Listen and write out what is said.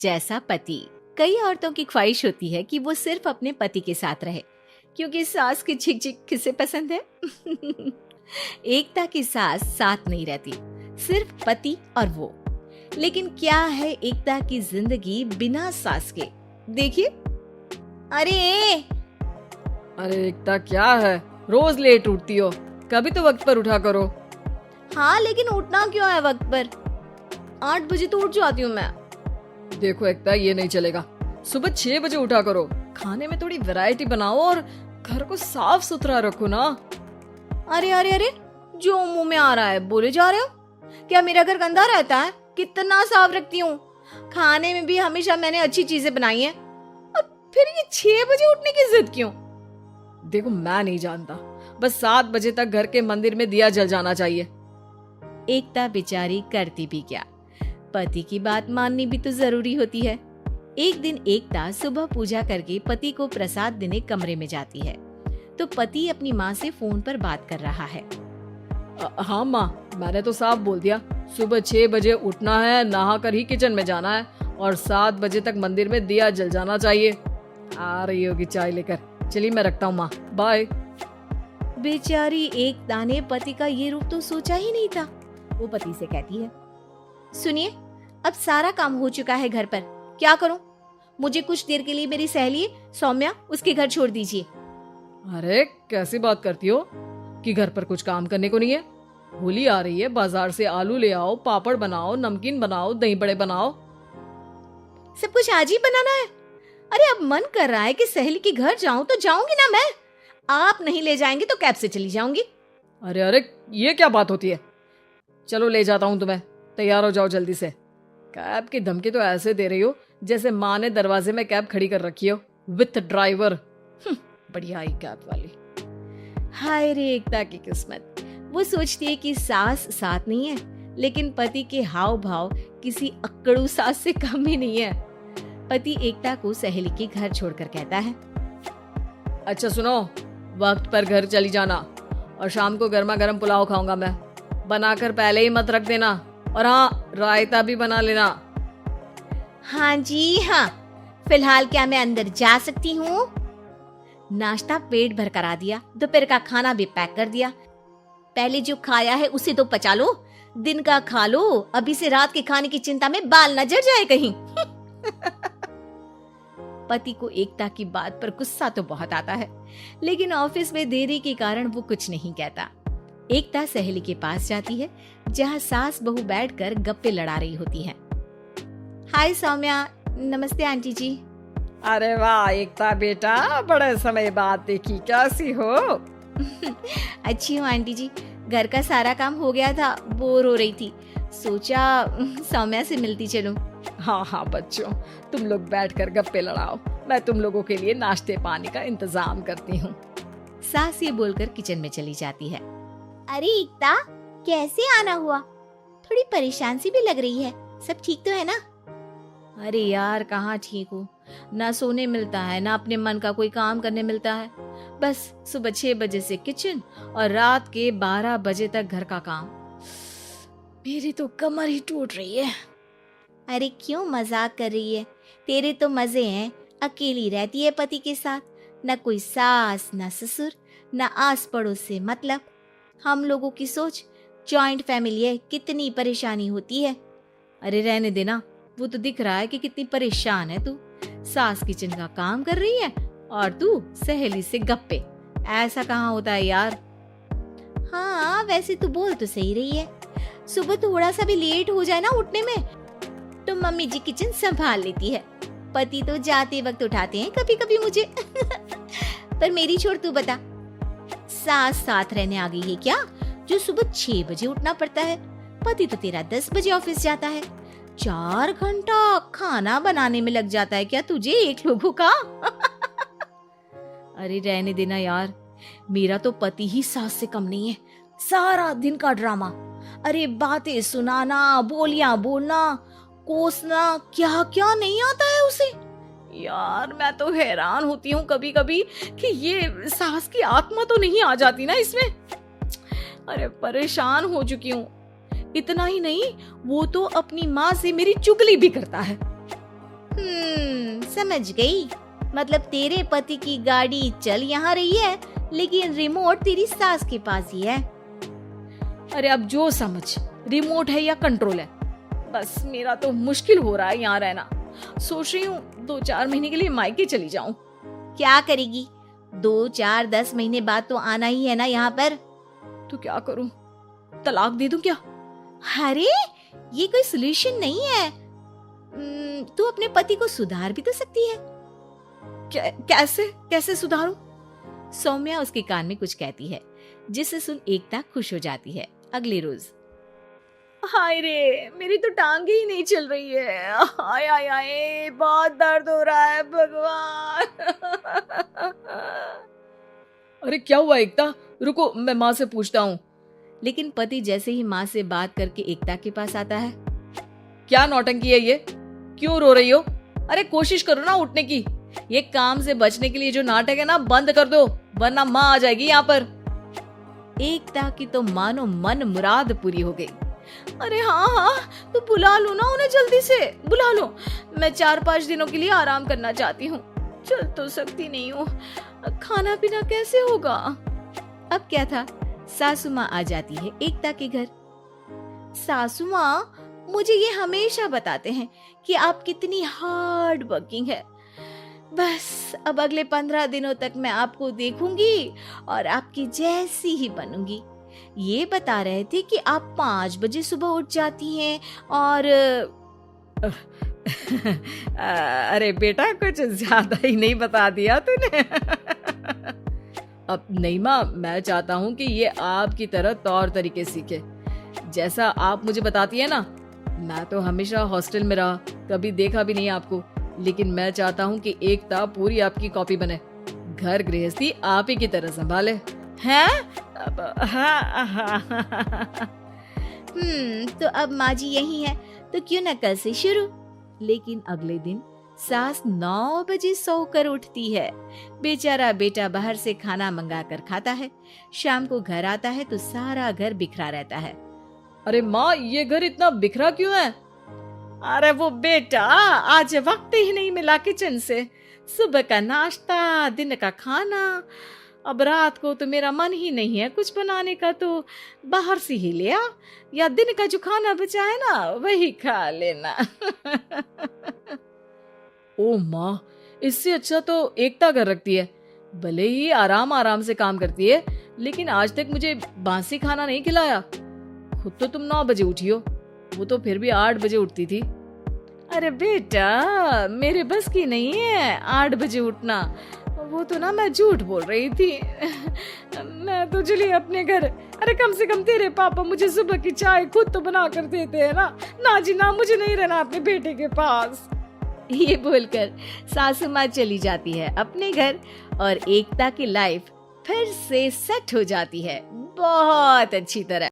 जैसा पति। कई औरतों की ख्वाहिश होती है कि वो सिर्फ अपने पति के साथ रहे, क्योंकि सास की झिक झिक किसे पसंद है। एकता की सास साथ नहीं रहती, सिर्फ पति और वो। लेकिन क्या है एकता की जिंदगी बिना सास के? देखिए। अरे एकता, क्या है? रोज लेट उठती हो, कभी तो वक्त पर उठा करो। हाँ, लेकिन उठना क्यों है वक्त पर? 8 बजे तो उठ जाती हूँ मैं। देखो एकता, ये नहीं चलेगा। सुबह 6 बजे उठा करो। खाने में थोड़ी वैरायटी बनाओ और घर को साफ सुथरा रखो ना। अरे अरे अरे, जो मुंह में आ रहा है बोले जा रहे हो। क्या मेरा घर गंदा रहता है? कितना साफ रखती हूँ। खाने में भी हमेशा मैंने अच्छी चीजें बनाई हैं। अब फिर ये 6 बजे उठने की जिद क्यों? देखो, मैं नहीं जानता, बस 7 बजे तक घर के मंदिर में दिया जल जाना चाहिए। एकता बेचारी करती भी क्या, पति की बात माननी भी तो जरूरी होती है। एक दिन एकता सुबह पूजा करके पति को प्रसाद देने कमरे में जाती है, तो पति अपनी माँ से फोन पर बात कर रहा है। हाँ माँ, मैंने तो साफ बोल दिया, सुबह 6 बजे उठना है, नहा कर ही किचन में जाना है और 7 बजे तक मंदिर में दिया जल जाना चाहिए। आ रही होगी चाय लेकर। चलिए मैं रखता हूँ माँ, बाय। बेचारी एकता ने पति का ये रूप तो सोचा ही नहीं था। वो पति से कहती है, सुनिए, अब सारा काम हो चुका है घर पर, क्या करूं? मुझे कुछ देर के लिए मेरी सहेली सौम्या उसके घर छोड़ दीजिए। अरे कैसी बात करती हो कि घर पर कुछ काम करने को नहीं है? होली आ रही है, बाजार से आलू ले आओ, पापड़ बनाओ, नमकीन बनाओ, दही बड़े बनाओ। सब कुछ आज ही बनाना है? अरे अब मन कर रहा है कि सहेली के घर जाऊं तो जाऊंगी ना मैं। आप नहीं ले जाएंगे तो कैब से चली जाऊंगी। अरे अरे, ये क्या बात होती है? चलो ले जाता हूँ तुम्हें, तैयार हो जाओ जल्दी से। कैब की धमकी तो ऐसे दे रही हो जैसे माँ ने दरवाजे में कैब खड़ी कर रखी हो विथ ड्राइवर। बढ़िया आई कैब वाली। हाय रे एकता की किस्मत। वो सोचती है कि सास साथ नहीं है, लेकिन पति के हाव भाव किसी अक्कड़ू सास से कम ही नहीं है। पति एकता को सहेली के घर छोड़कर कहता है, अच्छा सुनो, वक्त पर घर चली जाना और शाम को गर्मा गर्म पुलाव खाऊंगा मैं। बनाकर पहले ही मत रख देना, और हाँ, रायता भी बना लेना। हाँ जी हाँ, फिलहाल क्या मैं अंदर जा सकती हूँ? नाश्ता पेट भर करा दिया, दोपहर का खाना भी पैक कर दिया। पहले जो खाया है उसे तो पचा लो, दिन का खा लो, अभी से रात के खाने की चिंता में बाल न जल जाए कहीं। पति को एकता की बात पर गुस्सा तो बहुत आता है, लेकिन ऑफिस में देरी के कारण वो कुछ नहीं कहता। एकता सहेली के पास जाती है, जहाँ सास बहू बैठकर गप्पे लड़ा रही होती हैं। हाय सौम्या, नमस्ते आंटी जी। अरे वाह एकता बेटा, बड़े समय बाद देखी, कैसी हो? अच्छी हूँ आंटी जी, घर का सारा काम हो गया था, बोर हो रही थी, सोचा सौम्या से मिलती चलूं। हाँ हाँ बच्चों, तुम लोग बैठकर गप्पे लड़ाओ, मैं तुम लोगों के लिए नाश्ते पानी का इंतजाम करती हूँ। सास ये बोलकर किचन में चली जाती है। अरे एकता, कैसे आना हुआ? थोड़ी परेशान सी भी लग रही है, सब ठीक तो है ना? अरे यार, कहाँ ठीक हूँ, ना सोने मिलता है, ना अपने मन का कोई काम करने मिलता है। बस सुबह 6 बजे से किचन और रात के 12 बजे तक घर का काम। मेरी तो कमर ही टूट रही है। अरे क्यों मजाक कर रही है? तेरे तो मजे हैं, अकेली रहती है पति के साथ, न कोई सास न ससुर, न आस पड़ोस से मतलब। हम लोगों की सोच जॉइंट फैमिली है, कितनी परेशानी होती है। अरे रहने देना, वो तो दिख रहा है कि कितनी परेशान है तू। सास किचन का काम कर रही है और तू सहेली से गप्पे। ऐसा कहाँ होता है यार। हाँ वैसे तू बोल तो सही रही है, सुबह थोड़ा सा भी लेट हो जाए ना उठने में तो मम्मी जी किचन संभाल लेती है। पति तो जाते वक्त उठाते हैं कभी कभी मुझे। पर मेरी छोड़, तू बता, सास साथ रहने आ गई है क्या, जो सुबह 6 बजे उठना पड़ता है? पति तो तेरा 10 बजे ऑफिस जाता है, 4 घंटा खाना बनाने में लग जाता है क्या तुझे एक लोगों का? अरे रहने देना यार, मेरा तो पति ही सास से कम नहीं है। सारा दिन का ड्रामा, अरे बातें सुनाना, बोलियां बोलना, कोसना, क्या क्या नहीं आता है उसे। यार मैं तो हैरान होती हूँ कभी कभी कि ये सास की आत्मा तो नहीं आ जाती ना इसमें। अरे परेशान हो चुकी हूँ। इतना ही नहीं, वो तो अपनी माँ से मेरी चुगली भी करता है। समझ गई। मतलब तेरे पति की गाड़ी चल यहाँ रही है, लेकिन रिमोट तेरी सास के पास ही है। अरे अब जो समझ, रिमोट है या कंट्रोल है। बस मेरा तो मुश्किल हो रहा है यहाँ रहना। सोच रही हूँ 2-4 महीने के लिए मायके चली जाऊं। क्या करेगी? 2-4-10 महीने बाद तो आना ही है ना यहाँ पर। तो क्या करूं? तलाक दे दूं क्या? अरे ये कोई सोल्यूशन नहीं है। तू अपने पति को सुधार भी तो सकती है। कैसे सुधारूं? सौम्या उसके कान में कुछ कहती है, जिसे सुन एकता खुश हो जाती है। अगले रोज, हाय रे, मेरी तो टांगे ही नहीं चल रही है। हाय हाय हाय, बहुत दर्द हो रहा है भगवान। अरे क्या हुआ एकता? रुको, मैं माँ से पूछता हूँ। लेकिन पति जैसे ही माँ से बात करके एकता के पास आता है। क्या नौटंकी है ये? क्यों रो रही हो? अरे कोशिश करो ना उठने की। ये काम से बचने के लिए जो नाटक है ना, बंद कर दो, वरना माँ आ जाएगी यहाँ पर। एकता की तो मानो मन मुराद पूरी हो गई। अरे हाँ, तो बुला लो ना उन्हें, जल्दी से बुला लो। मैं 4-5 दिनों के लिए आराम करना चाहती हूँ। चल तो सकती नहीं हूँ, खाना पीना कैसे होगा? अब क्या था, सासू माँ आ जाती है एकता के घर। सासू माँ, मुझे ये हमेशा बताते हैं कि आप कितनी हार्ड वर्किंग है। बस अब अगले 15 दिनों तक मैं आपको देखूंगी और आपकी जैसी ही बनूंगी। ये बता रहे थे कि आप 5 बजे सुबह उठ जाती हैं और अरे बेटा, कुछ ज्यादा ही नहीं बता दिया तूने। अब नहीं माँ, मैं चाहता हूँ कि ये आपकी तरह तौर तरीके सीखे, जैसा आप मुझे बताती है ना। मैं तो हमेशा हॉस्टल में रहा, कभी देखा भी नहीं आपको, लेकिन मैं चाहता हूँ कि एकता पूरी आपकी कॉपी बने, घर गृहस्थी आप ही की तरह संभाले। हैं? तो अब माँ जी यही है, तो क्यों न कल से शुरू। लेकिन अगले दिन सास 9 बजे सोकर उठती है। बेचारा बेटा बाहर से खाना मंगा कर खाता है। शाम को घर आता है तो सारा घर बिखरा रहता है। अरे माँ, ये घर इतना बिखरा क्यों है? अरे वो बेटा, आज वक्त ही नहीं मिला किचन से। सुबह का नाश्ता, दिन का खाना, अब रात को तो मेरा मन ही नहीं है कुछ बनाने का, तो बाहर से ही ले आ, या दिन का जो खाना बचा है ना वही खा लेना। ओ माँ, इससे अच्छा तो एकता कर रखती है। भले ही आराम आराम से काम करती है, लेकिन आज तक मुझे बासी खाना नहीं खिलाया। खुद तो तुम 9 बजे उठी हो, वो तो फिर भी 8 बजे उठती थी। अरे बेटा, मेरे बस की नहीं है 8 बजे उठना। वो तो ना मैं झूठ बोल रही थी। मैं तो चली अपने घर। अरे कम से कम तेरे पापा मुझे सुबह की चाय खुद तो बना कर देते हैं ना। ना जी ना, मुझे नहीं रहना अपने बेटे के पास। ये बोलकर सासू माँ चली जाती है अपने घर और एकता की लाइफ फिर से सेट हो जाती है, बहुत अच्छी तरह।